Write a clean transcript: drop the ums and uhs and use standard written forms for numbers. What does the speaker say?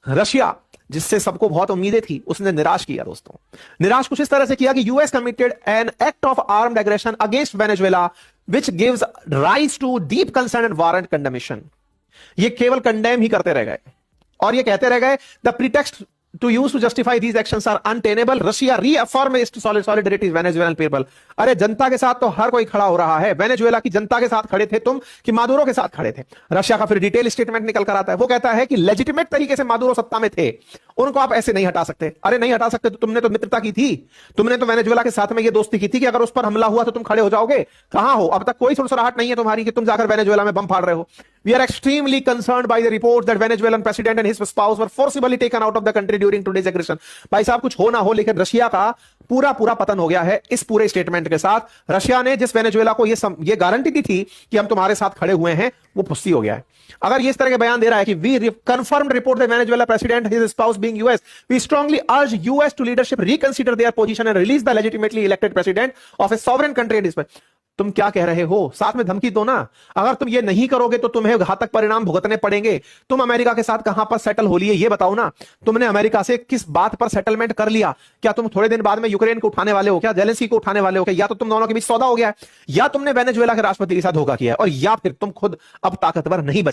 Russia, जिससे सबको बहुत उम्मीदें थी, उसने निराश किया दोस्तों। निराश कुछ इस तरह से किया कि US committed an act of armed aggression against Venezuela which gives rise to deep concern and warrant condemnation. ये केवल कंडेम ही करते रह गए और ये कहते रह गए the pretext to use to justify these actions are untenable. Russia reaffirm its solidarity with Venezuelan people. अरे जनता के साथ तो हर कोई खड़ा हो रहा है। वेनेजुएला की जनता के साथ खड़े थे तुम कि मादुरो के साथ खड़े थे? रशिया का फिर डिटेल स्टेटमेंट निकल कर आता है। वो कहता है कि लेजिटिमेट तरीके से मादुरो सत्ता में थे, उनको आप ऐसे नहीं हटा सकते। अरे नहीं हटा सकते तो तुमने तो मित्रता की थी, तुमने तो वेनेजुएला के साथ में ये दोस्ती की थी कि अगर उस पर हमला हुआ तो तुम खड़े हो जाओगे। कहां हो? अब तक कोई सुरसराहट नहीं है तुम्हारी कि तुम जाकर वेनेजुएला में बम फाड़ रहे हो। We are extremely concerned by the report that Venezuelan president and his spouse were forcibly taken out of the country during today's aggression. भाई साहब कुछ हो ना हो, लेकिन रशिया का पूरा पूरा पतन हो गया है इस पूरे स्टेटमेंट के साथ। रशिया ने जिस वेनेजुएला को ये गारंटी दी थी कि हम तुम्हारे साथ खड़े हुए हैं, वो पुस्ती हो गया है। अगर ये इस तरह के बयान दे रहा है कि we confirmed report that Venezuela president his spouse being US, we strongly urge US to leadership reconsider their position and release the legitimately elected president of a sovereign country in this। तुम क्या कह रहे हो? साथ में धमकी दो ना। अगर तुम ये नहीं करोगे तो तुम्हें घातक परिणाम भुगतने पड़ेंगे। तुम अमेरिका के साथ कहां पर सेटल हो लिए ये बताओ ना। तुमने अमेरिका से किस बात पर सेटलमेंट कर लिया? क्या तुम थोड़े दिन बाद में यूक्रेन को उठाने वाले हो क्या? जेलेंस्की को उठाने वाले हो क्या? या तो तुम दोनों के बीच सौदा हो गया है, या तुमने वेनेजुएला के राष्ट्रपति के साथ धोखा किया है, और या फिर तुम खुद अब ताकतवर नहीं बचे।